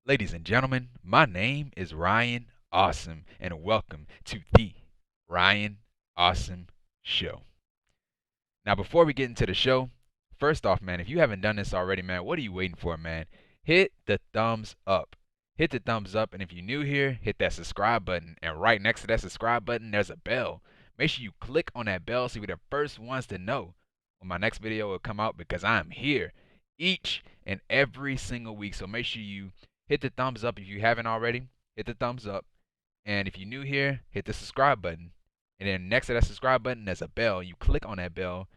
Ladies and gentlemen, my name is Ryan Awesome, and welcome to the Ryan Awesome Show. Now, before we get into the show, first off, man, if you haven't done this already, man, what are you waiting for, man? Hit the thumbs up. Hit the thumbs up, and if you're new here, hit that subscribe button. And right next to that subscribe button, there's a bell. Make sure you click on that bell so you're the first ones to know when my next video will come out because I'm here each and every single week. So make sure you hit the thumbs up if you haven't already. Hit the thumbs up. And if you're new here, hit the subscribe button. And then next to that subscribe button, there's a bell. You click on that bell.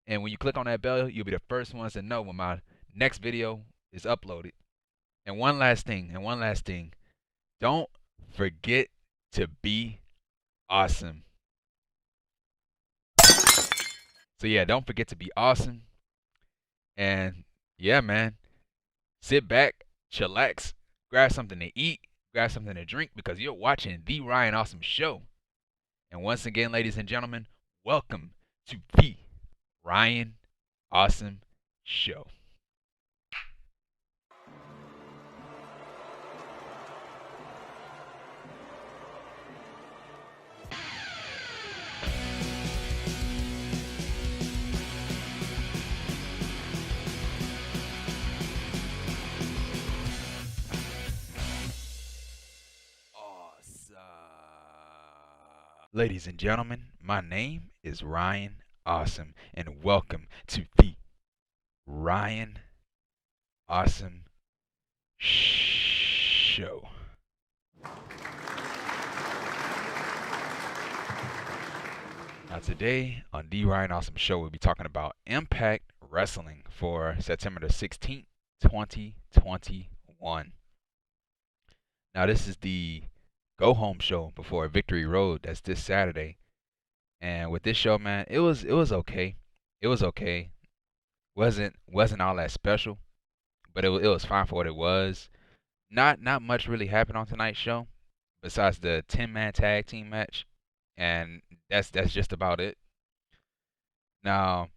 And when you click on that bell, you'll be the first ones to know when my next video is uploaded. And one last thing. Don't forget to be awesome. So yeah, don't forget to be awesome. And yeah, man, sit back, chillax, grab something to eat, grab something to drink because you're watching the Ryan Awesome Show. And once again, ladies and gentlemen, welcome to the Ryan Awesome Show. Ladies and gentlemen, my name is Ryan Awesome, and welcome to the Ryan Awesome Show. Now, today on the Ryan Awesome Show, we'll be talking about Impact Wrestling for September the 16th, 2021. Now, this is the go home show before Victory Road. That's this Saturday. And with this show, man, it was okay. It was okay. Wasn't all that special, but it was fine for what it was. Not much really happened on tonight's show, besides the 10-man tag team match, and that's just about it. Now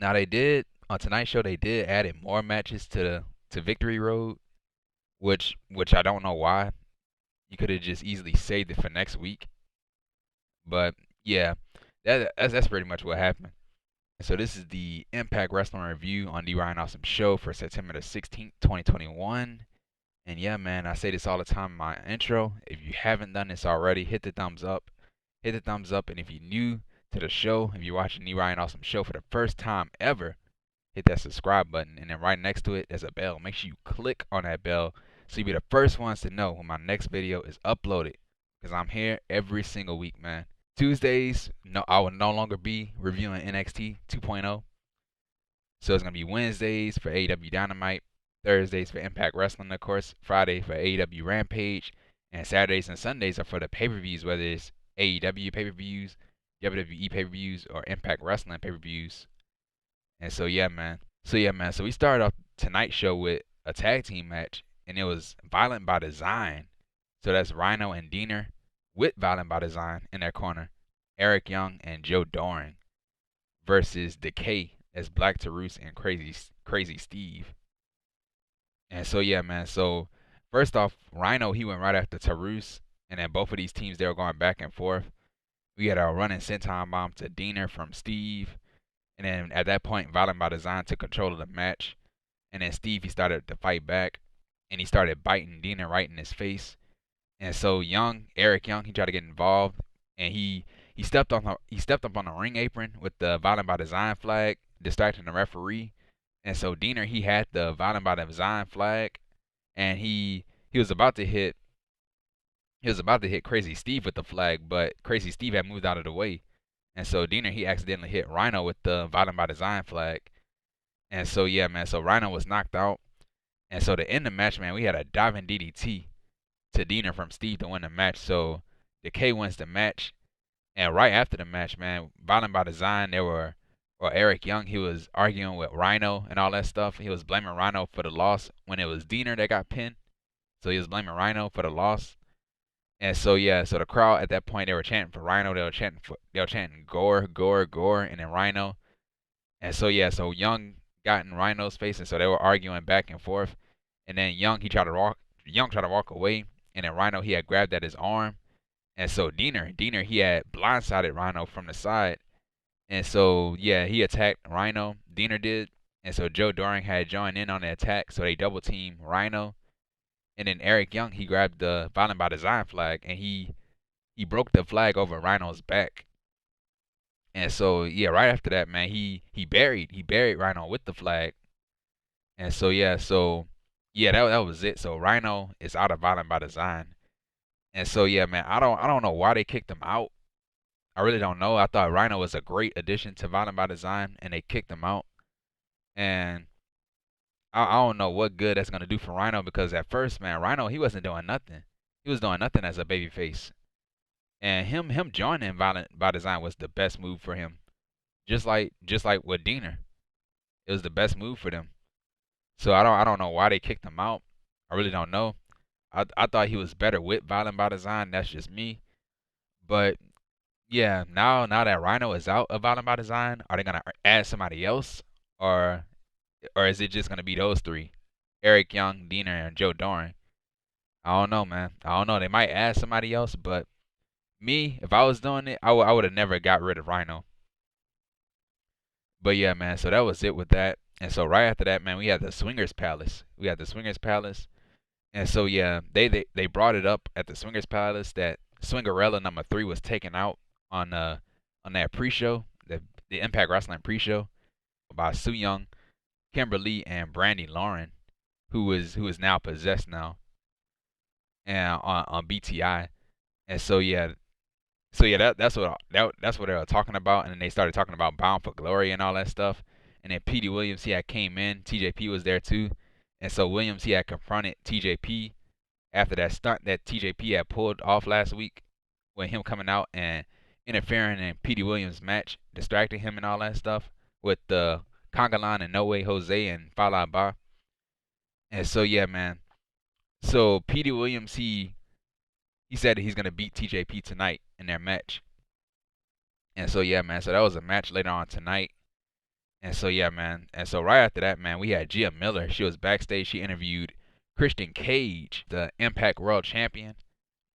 they did on tonight's show. They did added more matches to Victory Road, which I don't know why. You could have just easily saved it for next week. But yeah, that's pretty much what happened. So this is the Impact Wrestling review on the Ryan Awesome Show for September the 16th, 2021. And yeah, man, I say this all the time in my intro. If you haven't done this already, hit the thumbs up. Hit the thumbs up. And if you're new to the show, if you're watching the Ryan Awesome Show for the first time ever, hit that subscribe button. And then right next to it, there's a bell. Make sure you click on that bell so you'll be the first ones to know when my next video is uploaded. Because I'm here every single week, man. Tuesdays, no, I will no longer be reviewing NXT 2.0. So it's going to be Wednesdays for AEW Dynamite, Thursdays for Impact Wrestling, of course, Friday for AEW Rampage, and Saturdays and Sundays are for the pay-per-views, whether it's AEW pay-per-views, WWE pay-per-views, or Impact Wrestling pay-per-views. And so yeah, man. So we started off tonight's show with a tag team match, and it was Violent by Design. So that's Rhino and Diener with Violent by Design in their corner, Eric Young and Joe Doering versus Decay as Black Taurus and Crazy Steve. And so yeah, man. So first off, Rhino, he went right after Taurus, and then both of these teams, they were going back and forth. We had a running senton bomb to Diener from Steve, and then at that point, Violent by Design took control of the match, and then Steve, he started to fight back, and he started biting Diener right in his face. And so Eric Young, he tried to get involved, and he stepped up on the ring apron with the Violent by Design flag, distracting the referee. And so Diener, he had the Violent by Design flag, and he was about to hit Crazy Steve with the flag, but Crazy Steve had moved out of the way. And so Diener, he accidentally hit Rhino with the Violent by Design flag. And so yeah, man, so Rhino was knocked out. And so to end the match, man, we had a diving DDT to Diener from Steve to win the match. So Decay wins the match. And right after the match, man, Violent by Design, Eric Young, he was arguing with Rhino and all that stuff. He was blaming Rhino for the loss when it was Diener that got pinned. So he was blaming Rhino for the loss. And so yeah, so the crowd at that point, they were chanting for Rhino. They were chanting gore, gore, gore, and then Rhino. And so yeah, so Young got in Rhino's face, and so they were arguing back and forth. and then Young tried to walk away, and then Rhino he had grabbed at his arm, and so Diener he had blindsided Rhino from the side, and so yeah he attacked Rhino, Diener did, and so Joe Doering had joined in on the attack, so they double teamed Rhino, and then Eric Young he grabbed the Violent by Design flag, and he broke the flag over Rhino's back. And so yeah, right after that, man, he buried Rhino with the flag. And so yeah, that was it. So Rhino is out of Violent by Design. And so yeah, man, I don't know why they kicked him out. I really don't know. I thought Rhino was a great addition to Violent by Design, and they kicked him out. And I don't know what good that's gonna do for Rhino, because at first, man, Rhino he wasn't doing nothing. He was doing nothing as a babyface. And him joining Violent by Design was the best move for him. Just like with Diener, it was the best move for them. So I don't know why they kicked him out. I really don't know. I thought he was better with Violent by Design. That's just me. But yeah, now that Rhino is out of Violent by Design, are they gonna add somebody else, or is it just gonna be those three, Eric Young, Diener, and Joe Doering? I don't know, man. I don't know. They might add somebody else, but me, if I was doing it, I would have never got rid of Rhino. But yeah, man. So that was it with that. And so right after that, man, we had the Swingers Palace. And so yeah, they brought it up at the Swingers Palace that Swingerella #3 was taken out on that pre-show, the Impact Wrestling pre-show, by Su Yung, Kimberly, and Brandy Lauren, who is now possessed now, and on BTI. And so yeah, that's what they were talking about, and then they started talking about Bound for Glory and all that stuff. And then Petey Williams he had came in, TJP was there too, and so Williams he had confronted TJP after that stunt that TJP had pulled off last week, with him coming out and interfering in Petey Williams' match, distracting him and all that stuff with the Conga Line and No Way Jose and Fala Ba. And so yeah, man. So Petey Williams he said that he's gonna beat TJP tonight in their match. And so yeah, man. So that was a match later on tonight. And so yeah, man. And so right after that, man, we had Gia Miller. She was backstage. She interviewed Christian Cage, the Impact World Champion,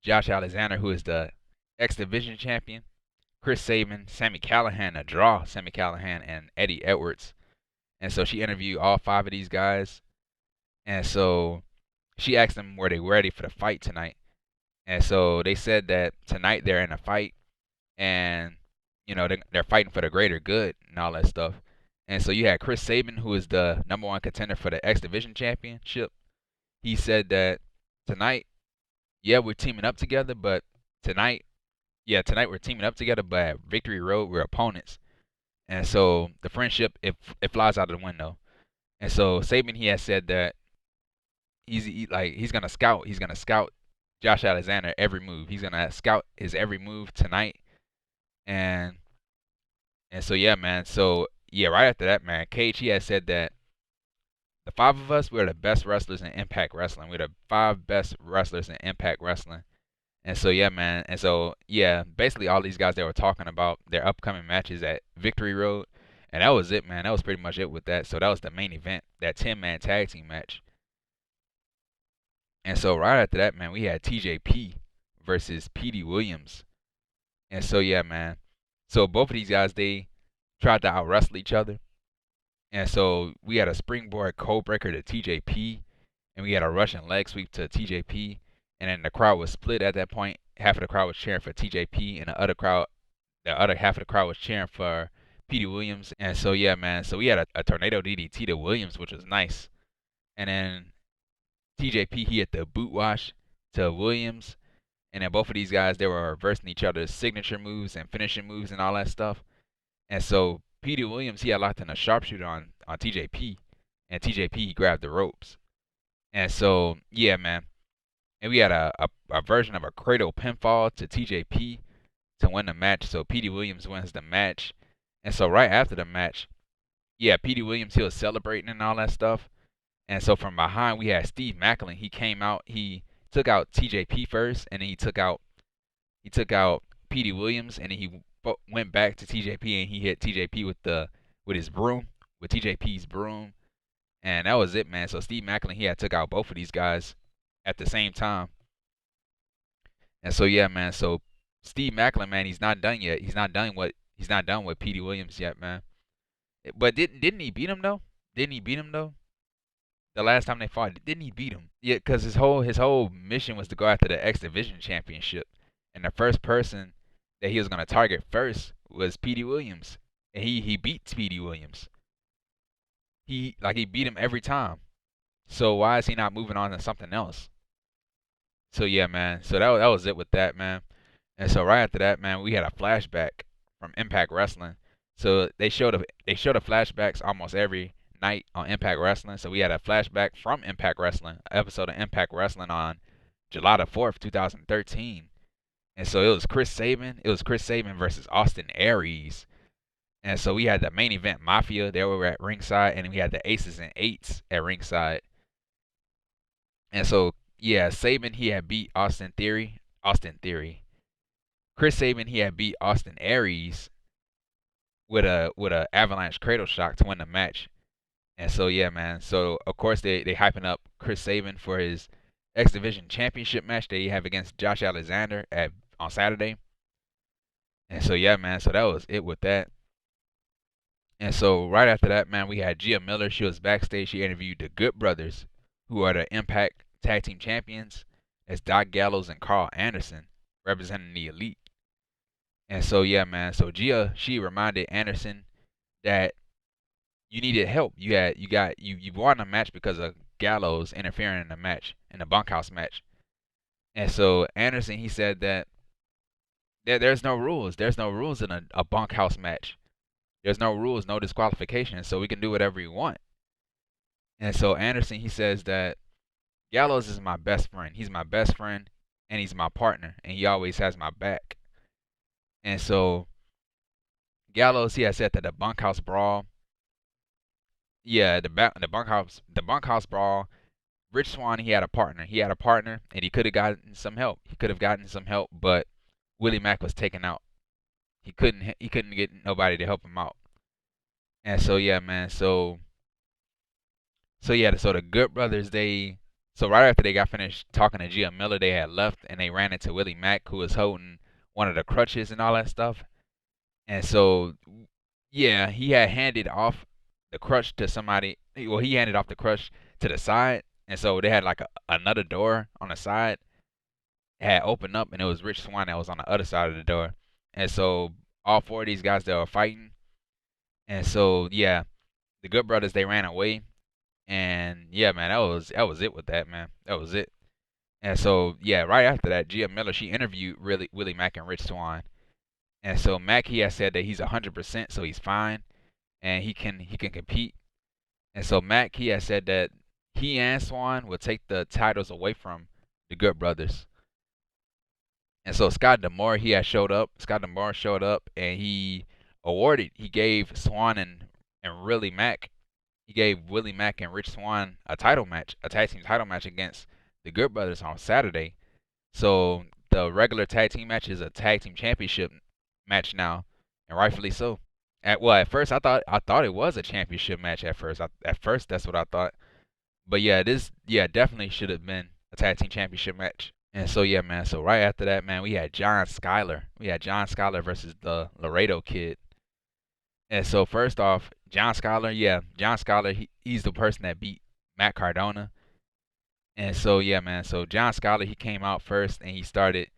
Josh Alexander, who is the X Division Champion, Chris Sabin, Sami Callihan, a draw, Sami Callihan, and Eddie Edwards. And so she interviewed all 5 of these guys. And so she asked them were they ready for the fight tonight. And so they said that tonight they're in a fight, and you know they're fighting for the greater good and all that stuff. And so you had Chris Sabin, who is the #1 contender for the X Division Championship. He said that tonight, yeah, we're teaming up together, but tonight we're teaming up together, but at Victory Road we're opponents. And so the friendship it flies out of the window. And so Sabin he has said that he's gonna scout Josh Alexander every move. He's gonna scout his every move tonight. And so yeah, man. So yeah, right after that, man, Cage he has said that the 5 of us we're the best wrestlers in Impact Wrestling. We're the 5 best wrestlers in Impact Wrestling. And so yeah, man. And so yeah, basically all these guys they were talking about their upcoming matches at Victory Road. And that was it, man. That was pretty much it with that. So that was the main event, that 10-man tag team match. And so right after that, man, we had TJP versus Petey Williams. And so yeah, man. So both of these guys they tried to out wrestle each other. And so we had a springboard code breaker to TJP, and we had a Russian leg sweep to TJP. And then the crowd was split at that point. Half of the crowd was cheering for TJP, and the other half of the crowd was cheering for Petey Williams. And so yeah, man. So we had a tornado DDT to Williams, which was nice. And then TJP he hit the boot wash to Williams, and then both of these guys they were reversing each other's signature moves and finishing moves and all that stuff. And so Petey Williams he had locked in a sharpshooter on TJP, and TJP he grabbed the ropes. And so yeah, man. And we had a version of a cradle pinfall to TJP to win the match. So Petey Williams wins the match. And so right after the match, yeah, Petey Williams he was celebrating and all that stuff. And so from behind we had Steve Macklin. He came out. He took out TJP first, and then he took out Petey Williams, and then he went back to TJP and he hit TJP with his broom, with TJP's broom. And that was it, man. So Steve Macklin, he had took out both of these guys at the same time. And so yeah, man. So Steve Macklin, man, he's not done yet. He's not done with Petey Williams yet, man. But didn't he beat him though? Didn't he beat him though? The last time they fought, didn't he beat him? Yeah, because his whole mission was to go after the X Division Championship, and the first person that he was gonna target first was Petey Williams, and he beat Petey Williams. He beat him every time. So why is he not moving on to something else? So yeah, man. So that was it with that, man. And so right after that, man, we had a flashback from Impact Wrestling. So they show the flashbacks almost every night on Impact Wrestling. So we had a flashback from Impact Wrestling, an episode of Impact Wrestling on July the 4th, 2013. And so it was Chris Sabin. It was Chris Sabin versus Austin Aries. And so we had the main event Mafia. They were at ringside, and we had the Aces and Eights at ringside. And so yeah, Sabin, he had beat Austin Theory. Chris Sabin, he had beat Austin Aries with a avalanche cradle shock to win the match. And so yeah, man. So of course they hyping up Chris Sabin for his X Division Championship match that he have against Josh Alexander on Saturday. And so yeah, man. So that was it with that. And so right after that, man, we had Gia Miller. She was backstage. She interviewed the Good Brothers, who are the Impact Tag Team Champions. It's Doc Gallows and Karl Anderson representing the Elite. And so yeah, man. So Gia, she reminded Anderson that you needed help. You won a match because of Gallows interfering in the match, in the bunkhouse match. And so Anderson, he said that there's no rules. There's no rules in a bunkhouse match. There's no rules, no disqualification, so we can do whatever we want. And so Anderson, he says that Gallows is my best friend. He's my best friend, and he's my partner, and he always has my back. And so Gallows, he had said that the bunkhouse brawl, yeah, the bunkhouse brawl. Rich Swann, he had a partner. And he could have gotten some help. But Willie Mack was taken out. He couldn't get nobody to help him out. And so yeah, man. So the Good Brothers, so right after they got finished talking to Gia Miller, they had left and they ran into Willie Mack, who was holding one of the crutches and all that stuff. And so yeah, he had handed off the crutch to somebody. Well, he handed off the crutch to the side, and so they had like another door on the side. It had opened up, and it was Rich Swann that was on the other side of the door. And so all four of these guys, they were fighting. And so yeah, the Good Brothers, they ran away. And yeah, man, that was it with that, man. That was it. And so yeah, right after that, Gia Miller, she interviewed Willie Mack and Rich Swann. And so Mack, he has said that he's 100%, so he's fine, and he can compete. And so Mack, he has said that he and Swann will take the titles away from the Good Brothers. And so Scott D'Amore, he has showed up. Scott D'Amore showed up, and he gave Swann and Willie Mack, he gave Willie Mack and Rich Swann a tag team title match against the Good Brothers on Saturday. So the regular tag team match is a tag team championship match now, and rightfully so. At first I thought it was a championship match at first. At first that's what I thought. But yeah, definitely should have been a tag team championship match. And so yeah, man. So right after that, man, we had John Skyler. Versus the Laredo Kid. And so first off, John Skyler, he's the person that beat Matt Cardona. And so yeah, man. So John Skyler, he came out first and he started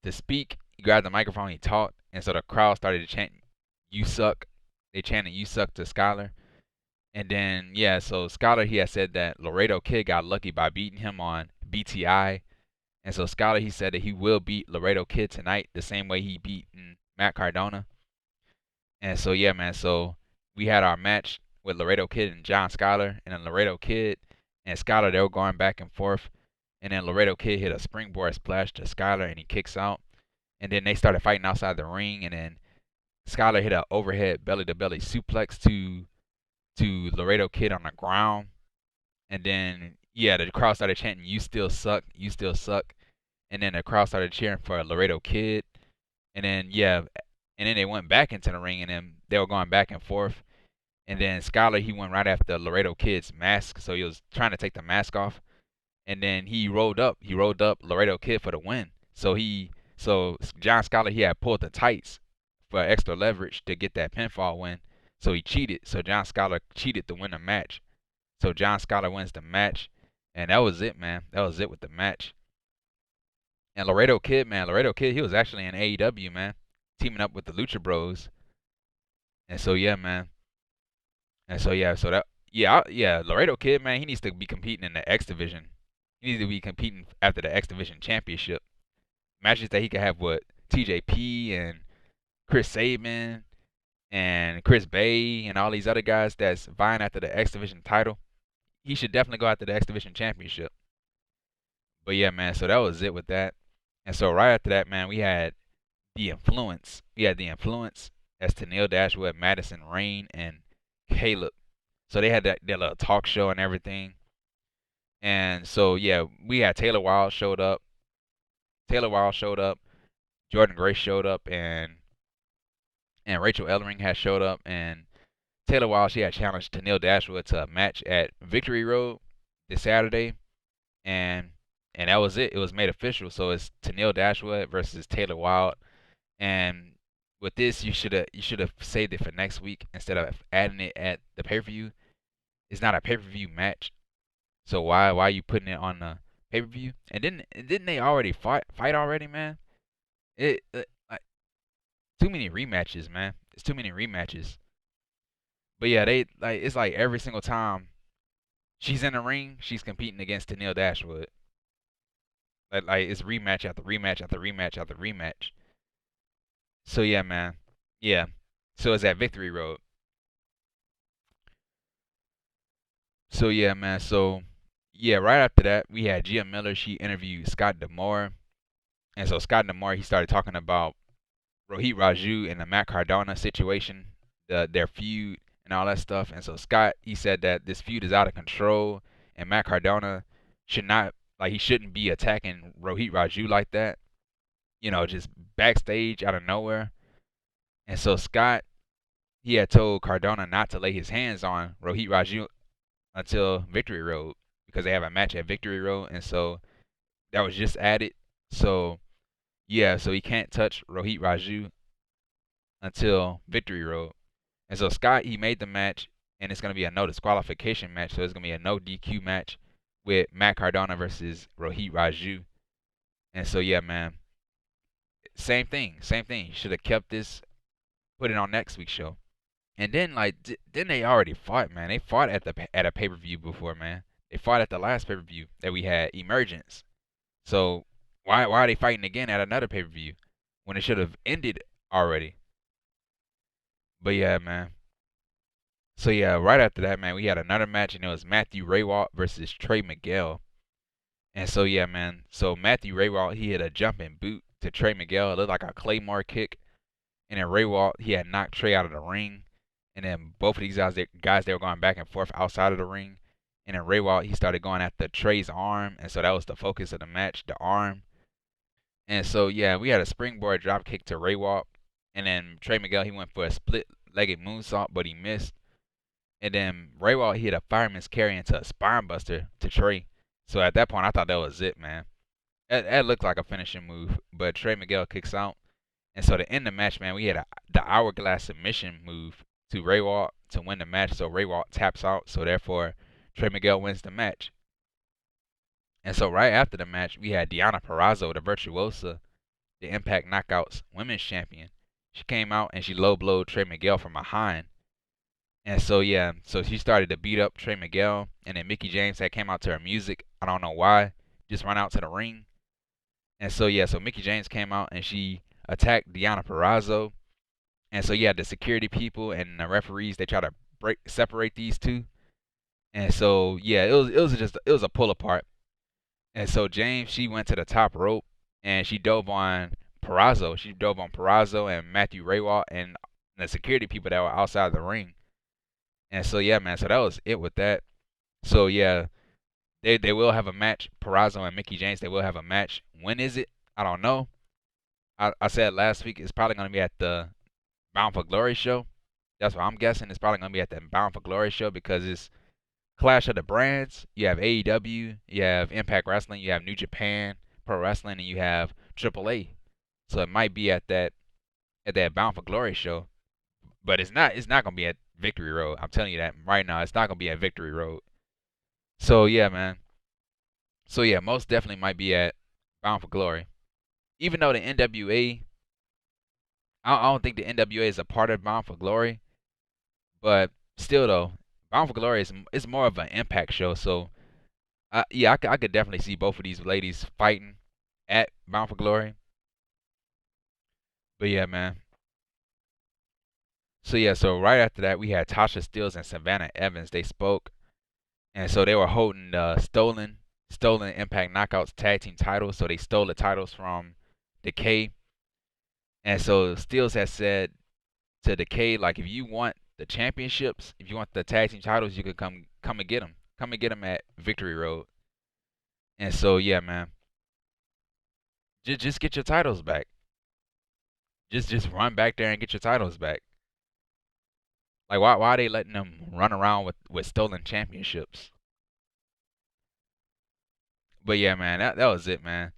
to speak. He grabbed the microphone, he talked, and so the crowd started to chant, "You suck." They chanted, "You suck" to Skyler. And then yeah, so Skyler, he had said that Laredo Kid got lucky by beating him on BTI. And so Skyler, he said that he will beat Laredo Kid tonight the same way he beat Matt Cardona. And so yeah, man. So we had our match with Laredo Kid and John Skyler, and then Laredo Kid and Skyler, they were going back and forth. And then Laredo Kid hit a springboard splash to Skyler, and he kicks out. And then they started fighting outside the ring, and then Skyler hit an overhead belly-to-belly suplex to Laredo Kid on the ground. And then yeah, the crowd started chanting, "You still suck, you still suck." And then the crowd started cheering for Laredo Kid. And then yeah, and then they went back into the ring, and then they were going back and forth. And then Skyler, he went right after Laredo Kid's mask, so he was trying to take the mask off. And then he rolled up Laredo Kid for the win. So John Skyler, he had pulled the tights for extra leverage to get that pinfall win. So he cheated. So John Skyler cheated to win the match. So John Skyler wins the match, and that was it, man. That was it with the match. And Laredo Kid, man, Laredo Kid, he was actually in AEW, man, teaming up with the Lucha Bros. And so yeah, man. And so yeah, so that yeah, Laredo Kid, man, he needs to be competing in the X division. He needs to be competing after the X division championship matches that he could have with TJP and Chris Sabin and Chris Bey and all these other guys that's vying after the X division title. He should definitely go after the X division championship. But yeah, man, so that was it with that. And so right after that, man, we had the influence. We had the influence as Tenille, Dashowood, Madison, Rayne, and Kaleb. So they had that little talk show and everything. And so yeah, we had Taylor Wilde showed up. Jordan Grace showed up, and Rachel Ellering had showed up, and Taylor Wilde, she had challenged Tenille Dashowood to a match at Victory Road this Saturday, and that was it. It was made official. So it's Tenille Dashowood versus Taylor Wilde, and with this, you should have saved it for next week instead of adding it at the pay-per-view. It's not a pay-per-view match, so why are you putting it on the pay-per-view? And didn't they already fight already, man? Like too many rematches, man. It's too many rematches. But yeah, they like it's like every single time she's in the ring, she's competing against Tenille Dashowood. Like it's rematch after rematch after rematch after rematch. So yeah, man. Yeah. So it's at Victory Road. So yeah, man. So yeah, right after that, we had Gia Miller. She interviewed Scott D'Amore, and so Scott D'Amore, he started talking about Rohit Raju and the Matt Cardona situation, their feud and all that stuff. And so Scott, he said that this feud is out of control, and Matt Cardona he shouldn't be attacking Rohit Raju like that, just backstage out of nowhere. And so Scott, he had told Cardona not to lay his hands on Rohit Raju until Victory Road because they have a match at Victory Road, and so that was just added. So yeah, so he can't touch Rohit Raju until Victory Road. And so Scott, he made the match, and it's gonna be a no disqualification match. So it's gonna be a no DQ match with Matt Cardona versus Rohit Raju. And so yeah, man, same thing. You should have kept this, put it on next week's show. And then didn't they already fought, man? They fought at a pay per view before, man. They fought at the last pay per view that we had, Emergence. So why are they fighting again at another pay per view when it should have ended already? But yeah, man. So yeah, right after that, man, we had another match, and it was Matthew Rehwoldt versus Trey Miguel. And so yeah, man. So Matthew Rehwoldt, he hit a jumping boot to Trey Miguel. It looked like a Claymore kick. And then Rehwoldt, he had knocked Trey out of the ring. And then both of these guys, they were going back and forth outside of the ring. And then Rehwoldt, he started going after Trey's arm, and so that was the focus of the match, the arm. And so yeah, we had a springboard drop kick to Rehwoldt, and then Trey Miguel, he went for a split-legged moonsault, but he missed. And then Rehwoldt, he hit a fireman's carry into a spine buster to Trey. So at that point, I thought that was it, man. That looked like a finishing move, but Trey Miguel kicks out. And so to end the match, man, we had the hourglass submission move to Rehwoldt to win the match. So Rehwoldt taps out, so therefore Trey Miguel wins the match. And so right after the match, we had Deonna Purrazzo, the Virtuosa, the Impact Knockouts Women's Champion. She came out and she low blowed Trey Miguel from behind. And so yeah, so she started to beat up Trey Miguel, and then Mickie James had came out to her music. I don't know why, just run out to the ring. And so yeah, so Mickie James came out and she attacked Deonna Purrazzo. And so yeah, the security people and the referees, they try to separate these two. And so yeah, it was a pull apart. And so James, she went to the top rope and she dove on Purrazzo. She dove on Purrazzo and Matthew Rehwoldt and the security people that were outside the ring. And so yeah, man, so that was it with that. So yeah, they will have a match. Purrazzo and Mickie James, they will have a match. When is it? I don't know. I said last week it's probably gonna be at the Bound for Glory show. That's what I'm guessing. It's probably gonna be at the Bound for Glory show because it's Clash of the Brands. You have AEW, you have Impact Wrestling, you have New Japan Pro Wrestling, and you have AAA. So it might be at that Bound for Glory show, but it's not. It's not gonna be at Victory Road. I'm telling you that right now. It's not gonna be at Victory Road. So yeah, man. So yeah, most definitely might be at Bound for Glory. Even though the NWA, I don't think the NWA is a part of Bound for Glory, but still though, Bound for Glory is more of an Impact show. So yeah, I could definitely see both of these ladies fighting at Bound for Glory. But yeah, man. So yeah, so right after that we had Tasha Steelz and Savannah Evans. They spoke, and so they were holding the stolen Impact Knockouts tag team titles. So they stole the titles from Decay, and so Steelz has said to Decay, like, if you want the championships, if you want the tag team titles, you could come and get them. Come and get them at Victory Road. And so yeah, man, just get your titles back. Just run back there and get your titles back. Like why are they letting them run around with stolen championships? But yeah, man, that was it, man.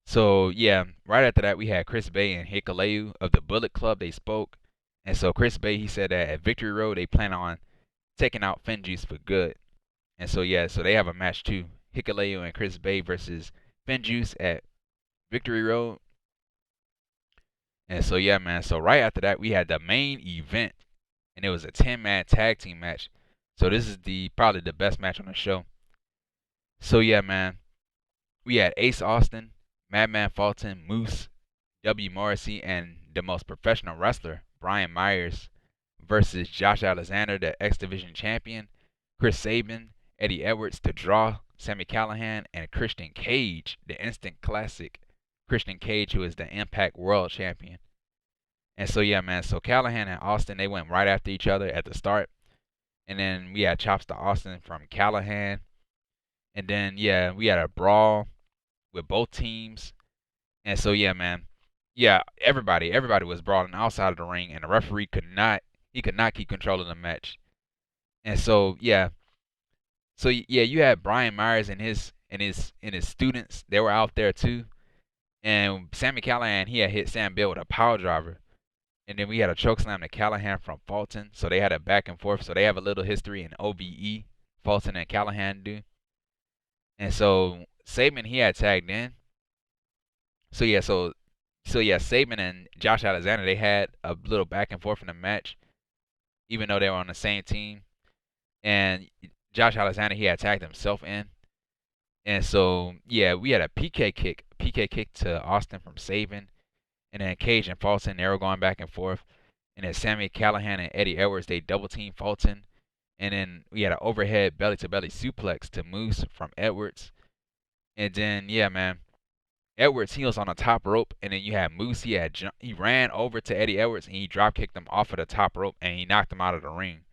So yeah, right after that we had Chris Bey and Hikeleo of the Bullet Club. They spoke, and so Chris Bey, he said that at Victory Road they plan on taking out Finjuice for good. And so yeah, so they have a match too. Hikeleo and Chris Bey versus Finjuice at Victory Road. And so yeah, man. So right after that we had the main event, and it was a 10-man tag team match. So this is the probably the best match on the show. So yeah, man. We had Ace Austin, Madman Fulton, Moose, W. Morrissey, and the most professional wrestler, Brian Myers, versus Josh Alexander, the X Division champion, Chris Sabin, Eddie Edwards, The Draw, Sami Callihan, and Christian Cage, the instant classic. Christian Cage, who is the Impact World Champion. And so yeah, man. So Callihan and Austin, they went right after each other at the start, and then we had chops to Austin from Callihan, and then yeah, we had a brawl with both teams. And so yeah, man. Yeah, everybody was brawling outside of the ring, and the referee could not keep control of the match. And so yeah, so yeah, you had Brian Myers and his students. They were out there too. And Sami Callihan, he had hit Sam Bill with a power driver. And then we had a choke slam to Callihan from Fulton. So they had a back and forth. So they have a little history in OVE. Fulton and Callihan do. And so Sabin, he had tagged in. So yeah, Sabin and Josh Alexander, they had a little back and forth in the match, even though they were on the same team. And Josh Alexander, he had tagged himself in. And so yeah, we had a PK kick to Austin from Sabin, and then Cage and Fulton, they were going back and forth. And then Sami Callihan and Eddie Edwards, they double team Fulton. And then we had an overhead belly to belly suplex to Moose from Edwards. And then yeah, man, Edwards, he was on the top rope, and then you had Moose. He ran over to Eddie Edwards and he drop kicked him off of the top rope and he knocked him out of the ring.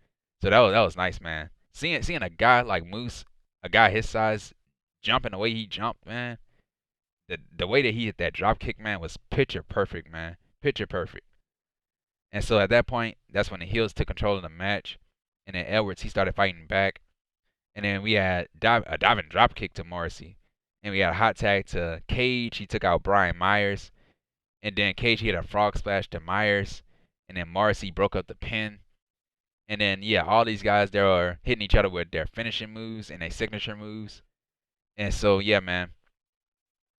So that was nice, man. Seeing a guy like Moose, a guy his size, jumping the way he jumped, man. The way that he hit that drop kick, man, was picture perfect, man. Picture perfect. And so at that point, that's when the heels took control of the match, and then Edwards, he started fighting back, and then we had a diving drop kick to Morrissey. And we had a hot tag to Cage. He took out Brian Myers. And then Cage hit a frog splash to Myers. And then Morrissey broke up the pin. And then, yeah, all these guys, they were hitting each other with their finishing moves and their signature moves. And so, yeah, man.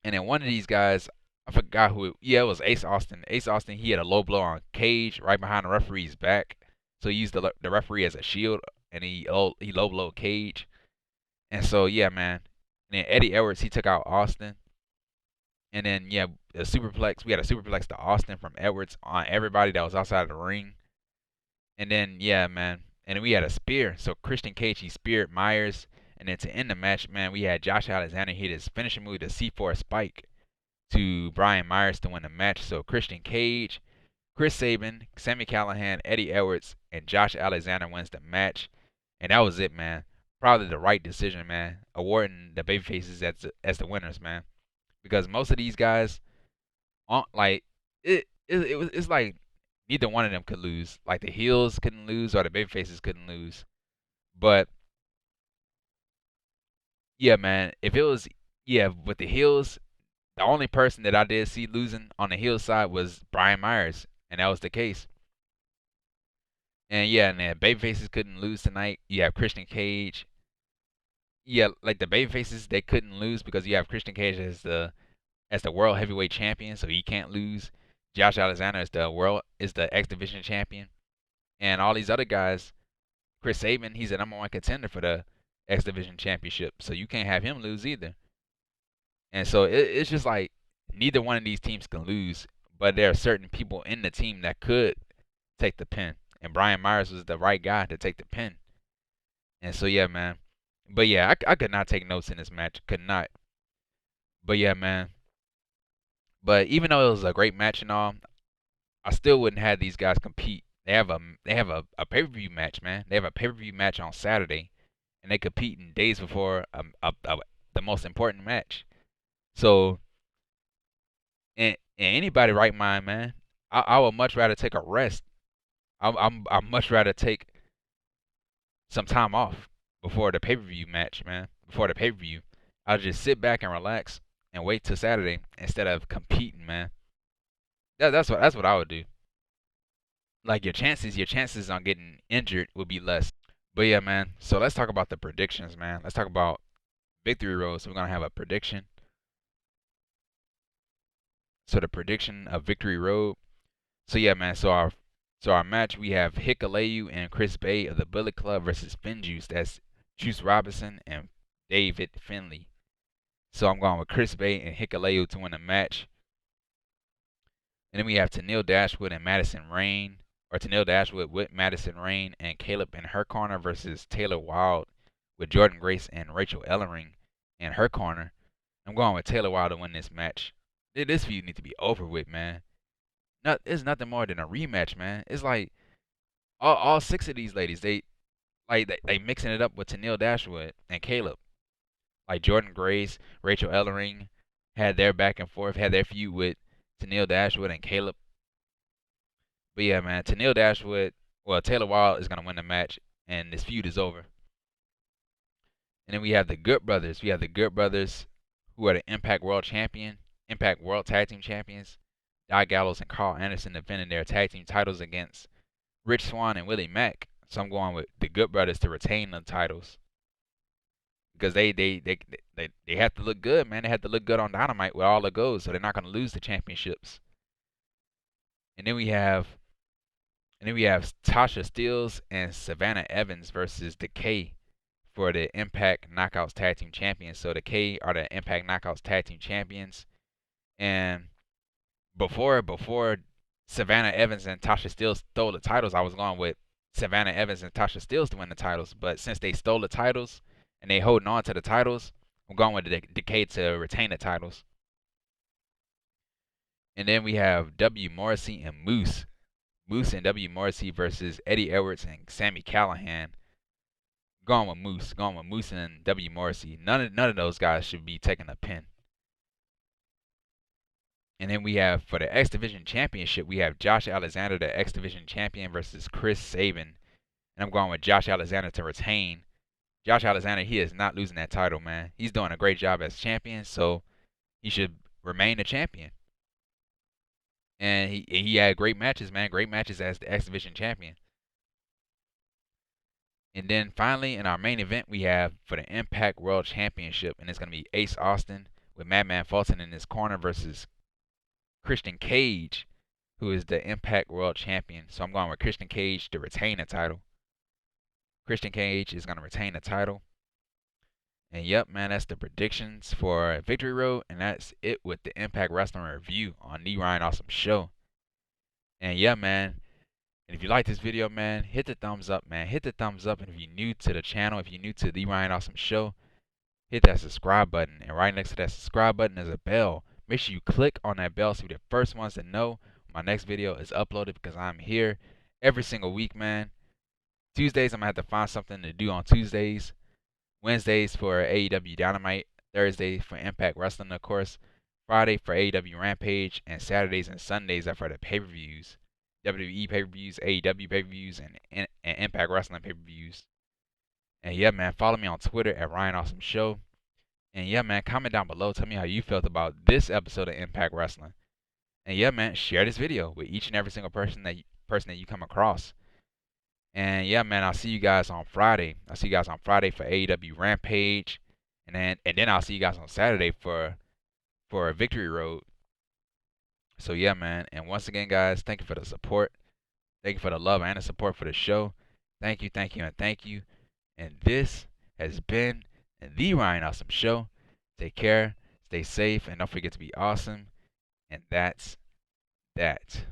And then one of these guys, I forgot who. Yeah, it was Ace Austin. Ace Austin, he had a low blow on Cage right behind the referee's back. So he used the referee as a shield. And he low blow Cage. And so, yeah, man. And then Eddie Edwards, he took out Austin. And then, yeah, a superplex. We had a superplex to Austin from Edwards on everybody that was outside of the ring. And then, yeah, man. And then we had a spear. So Christian Cage, he speared Myers. And then to end the match, man, we had Josh Alexander hit his finishing move, the C4 spike, to Brian Myers to win the match. So Christian Cage, Chris Sabin, Sami Callihan, Eddie Edwards, and Josh Alexander wins the match. And that was it, man. Probably the right decision, man. Awarding the babyfaces as the winners, man. Because most of these guys aren't like it's like neither one of them could lose. Like the heels couldn't lose or the babyfaces couldn't lose. But yeah, man, if it was with the heels, the only person that I did see losing on the heel side was Brian Myers, and that was the case. And yeah, and the babyfaces couldn't lose tonight. You have Christian Cage. Yeah, like the babyfaces, they couldn't lose because you have Christian Cage as the world heavyweight champion, so he can't lose. Josh Alexander is the X Division champion, and all these other guys. Chris Sabin, he's the #1 contender for the X Division championship, so you can't have him lose either. And so it's just like neither one of these teams can lose, but there are certain people in the team that could take the pin, and Brian Myers was the right guy to take the pin. And so yeah, man. But yeah, I could not take notes in this match, could not. But yeah, man. But even though it was a great match and all, I still wouldn't have these guys compete. They have a pay-per-view match, man. They have a pay-per-view match on Saturday, and they compete in days before the most important match. So, in anybody right mind, man, I would much rather take a rest. I'd much rather take some time off before the pay-per-view match, man. Before the pay-per-view, I'll just sit back and relax and wait till Saturday instead of competing, man. That's what I would do. Like your chances on getting injured would be less. But yeah, man. So let's talk about the predictions, man. Let's talk about Victory Road. So we're gonna have a prediction. So the prediction of Victory Road. So yeah, man. So our match we have Hikeleo and Chris Bey of the Bullet Club versus Finjuice. That's Juice Robinson and David Finlay. So I'm going with Chris Bey and Hikeleo to win the match. And then we have Tenille Dashowood and Madison Rayne, or Tenille Dashowood with Madison Rayne and Kaleb in her corner versus Taylor Wilde with Jordynne Grace and Rachel Ellering in her corner. I'm going with Taylor Wilde to win this match. This feud needs to be over with, man. It's nothing more than a rematch, man. It's like all six of these ladies, they mixing it up with Tenille Dashowood and Kaleb. Like Jordynne Grace, Rachel Ellering had their back and forth, had their feud with Tenille Dashowood and Kaleb. But yeah, man, Taylor Wilde is gonna win the match, and this feud is over. And then we have the Good Brothers. We have the Good Brothers, who are the Impact World Tag Team Champions. Gallows and Karl Anderson defending their tag team titles against Rich Swann and Willie Mack. So I'm going with the Good Brothers to retain the titles because they have to look good, man. They have to look good on Dynamite with all the goes, so they're not gonna lose the championships. And then we have Tasha Steelz and Savannah Evans versus Decay for the Impact Knockouts Tag Team Champions. So Decay are the Impact Knockouts Tag Team Champions. And before Savannah Evans and Tasha Steelz stole the titles, I was going with Savannah Evans and Tasha Steelz to win the titles. But since they stole the titles and they holding on to the titles, I'm going with Decay to retain the titles. And then we have W. Morrissey and Moose. Moose and W. Morrissey versus Eddie Edwards and Sami Callihan. Going with Moose and W. Morrissey. None of those guys should be taking a pin. And then we have for the X Division Championship, we have Josh Alexander, the X Division Champion, versus Chris Sabin. And I'm going with Josh Alexander to retain. Josh Alexander, he is not losing that title, man. He's doing a great job as champion, so he should remain the champion. And he had great matches, man. Great matches as the X Division Champion. And then finally, in our main event, we have for the Impact World Championship, and it's going to be Ace Austin with Madman Fulton in his corner versus Christian Cage, who is the Impact World Champion. So I'm going with Christian Cage to retain the title. Christian Cage is going to retain the title. And yep, man, that's the predictions for Victory Road, and that's it with the Impact Wrestling Review on the Ryan Awesome Show. And yeah, man, and if you like this video, man, hit the thumbs up, man. Hit the thumbs up, and if you're new to the channel, if you're new to the Ryan Awesome Show, hit that subscribe button. And right next to that subscribe button is a bell. Make sure you click on that bell so you're the first ones to know my next video is uploaded, because I'm here every single week, man. Tuesdays, I'm going to have to find something to do on Tuesdays. Wednesdays for AEW Dynamite. Thursday for Impact Wrestling, of course. Friday for AEW Rampage. And Saturdays and Sundays are for the pay-per-views. WWE pay-per-views, AEW pay-per-views, and Impact Wrestling pay-per-views. And yeah, man, follow me on Twitter at Ryan Awesome Show. And yeah, man, comment down below. Tell me how you felt about this episode of Impact Wrestling. And yeah, man, share this video with each and every single person that you come across. And yeah, man, I'll see you guys on Friday. I'll see you guys on Friday for AEW Rampage, and then I'll see you guys on Saturday for a Victory Road. So yeah, man, and once again, guys, thank you for the support. Thank you for the love and the support for the show. Thank you, thank you, and thank you. And this has been the Ryan Awesome Show. Take care, stay safe, and don't forget to be awesome. And that's that.